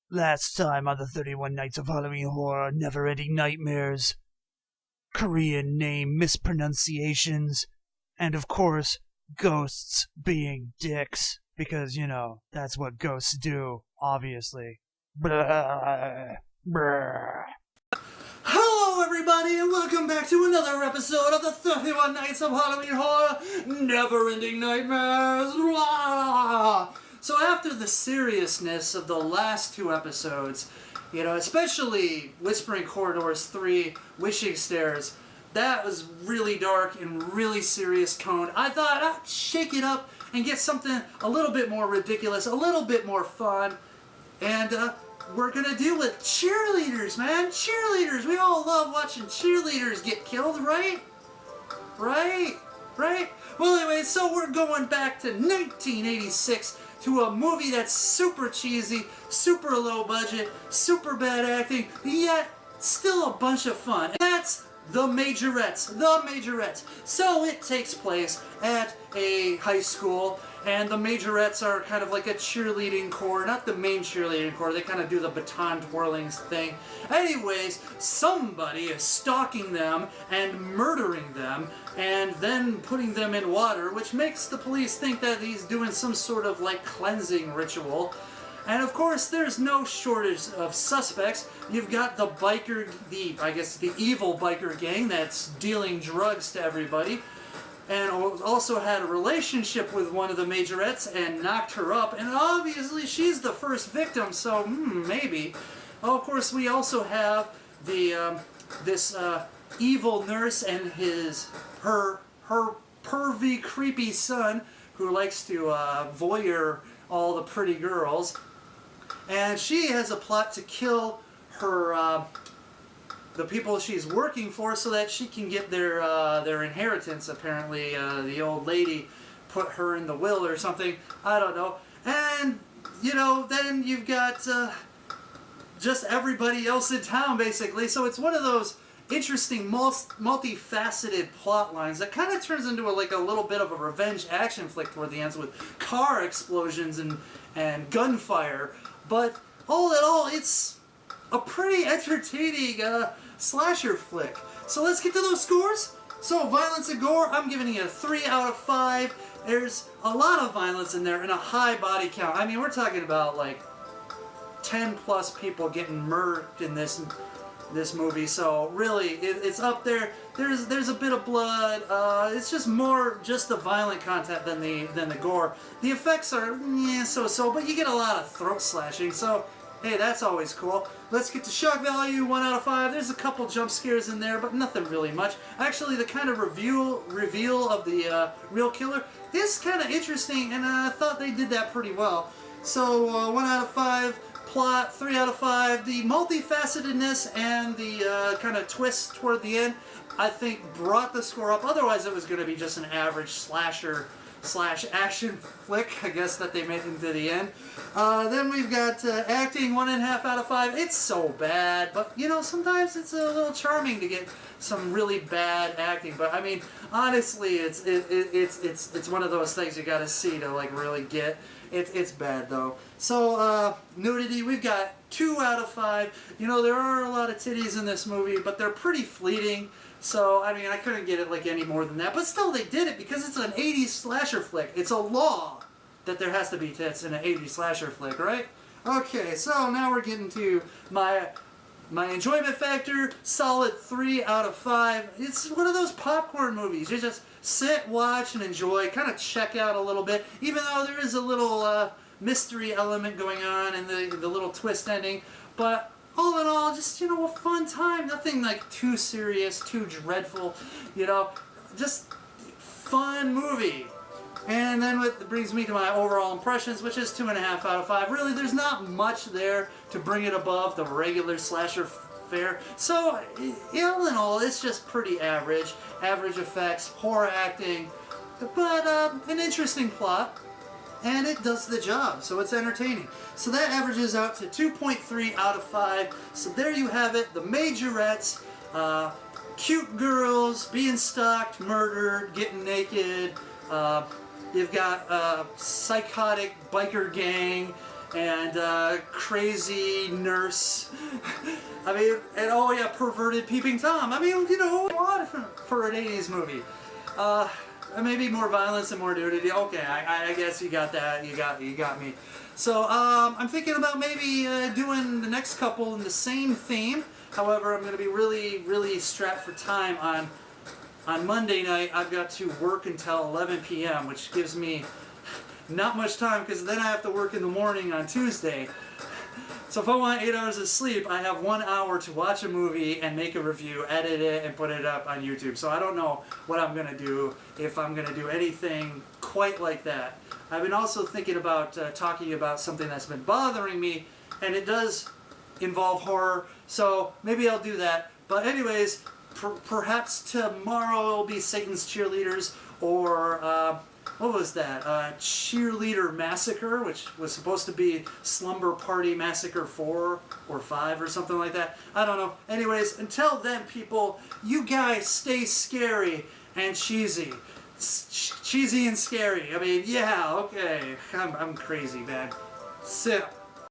Last time on the 31 Nights of Halloween Horror Never-Ending Nightmares, Korean name mispronunciations, and of course, ghosts being dicks. Because, you know, that's what ghosts do, obviously. Blah, blah. Hello everybody and welcome back to another episode of the 31 Nights of Halloween Horror Never-Ending Nightmares. Blah. So after the seriousness of the last two episodes, you know, especially Whispering Corridors 3, Wishing Stairs, that was really dark and really serious tone. I thought I'd shake it up and get something a little bit more ridiculous, a little bit more fun, and we're gonna deal with cheerleaders, man. Cheerleaders. We all love watching cheerleaders get killed, right? Right? Well, anyway, so we're going back to 1986 to a movie that's super cheesy, super low budget, super bad acting, yet still a bunch of fun. And that's The Majorettes. The Majorettes. So it takes place at a high school, and the Majorettes are kind of like a cheerleading corps, not the main cheerleading corps, they kind of do the baton twirling thing. Anyways, somebody is stalking them and murdering them, and then putting them in water, which makes the police think that he's doing some sort of like cleansing ritual. And of course, there's no shortage of suspects. You've got the biker, the evil biker gang that's dealing drugs to everybody, and also had a relationship with one of the Majorettes and knocked her up, and obviously she's the first victim, so maybe. Oh, of course, we also have the this evil nurse and her pervy, creepy son who likes to voyeur all the pretty girls. And she has a plot to kill her, the people she's working for, so that she can get their inheritance. Apparently, the old lady put her in the will or something. I don't know. And you know, then you've got just everybody else in town, basically. So it's one of those interesting, multifaceted plot lines that kind of turns into a little bit of a revenge action flick toward the end, with car explosions and gunfire. But all in all, it's a pretty entertaining slasher flick. So let's get to those scores. So violence and gore, I'm giving it a 3 out of 5. There's a lot of violence in there and a high body count. I mean, we're talking about like 10 plus people getting murdered in this movie. So really, it's up there. There's a bit of blood. It's just more the violent content than the gore. The effects are so, but you get a lot of throat slashing. So hey, that's always cool. Let's get to shock value, 1 out of 5. There's a couple jump scares in there, but nothing really much. Actually, the kind of reveal of the real killer is kind of interesting, and I thought they did that pretty well. So 1 out of 5. Plot, 3 out of 5. The multifacetedness and the kind of twist toward the end, I think, brought the score up. Otherwise, it was going to be just an average slasher / action flick, I guess, that they made into the end. Then we've got acting, 1.5 out of 5. It's so bad, but you know, sometimes it's a little charming to get some really bad acting. But I mean, honestly, it's one of those things you got to see to like really get. It's bad though. So nudity, we've got 2 out of 5. You know, there are a lot of titties in this movie, but they're pretty fleeting. So I mean, I couldn't get it like any more than that. But still, they did it because it's an 80s slasher flick. It's a law that there has to be tits in an 80s slasher flick, right? Okay, so now we're getting to my enjoyment factor. Solid 3 out of 5. It's one of those popcorn movies. You just sit, watch, and enjoy. Kind of check out a little bit, even though there is a little mystery element going on and the little twist ending. But all in all, just, you know, a fun time. Nothing like too serious, too dreadful. You know, just fun movie. And then what brings me to my overall impressions, which is 2.5 out of 5. Really, there's not much there to bring it above the regular slasher fare. So, all in all, it's just pretty average. Average effects, poor acting, but an interesting plot. And it does the job, so it's entertaining. So that averages out to 2.3 out of 5. So there you have it, The Majorettes. Cute girls being stalked, murdered, getting naked. You've got a psychotic biker gang, and crazy nurse. I mean, and oh yeah, perverted peeping Tom. I mean, you know, a lot for an 80s movie. Maybe more violence and more nudity. Okay, I guess you got that. You got me. So I'm thinking about maybe doing the next couple in the same theme. However, I'm going to be really strapped for time on Monday night. I've got to work until 11 p.m., which gives me not much time because then I have to work in the morning on Tuesday. So if I want 8 hours of sleep, I have 1 hour to watch a movie and make a review, edit it, and put it up on YouTube. So I don't know what I'm going to do, if I'm going to do anything quite like that. I've been also thinking about talking about something that's been bothering me, and it does involve horror, so maybe I'll do that. But anyways, perhaps tomorrow it'll be Satan's Cheerleaders, or what was that? Cheerleader Massacre, which was supposed to be Slumber Party Massacre 4 or 5 or something like that. I don't know. Anyways, until then, people, you guys stay scary and cheesy. Cheesy and scary. I mean, yeah, okay. I'm crazy, man. Sip.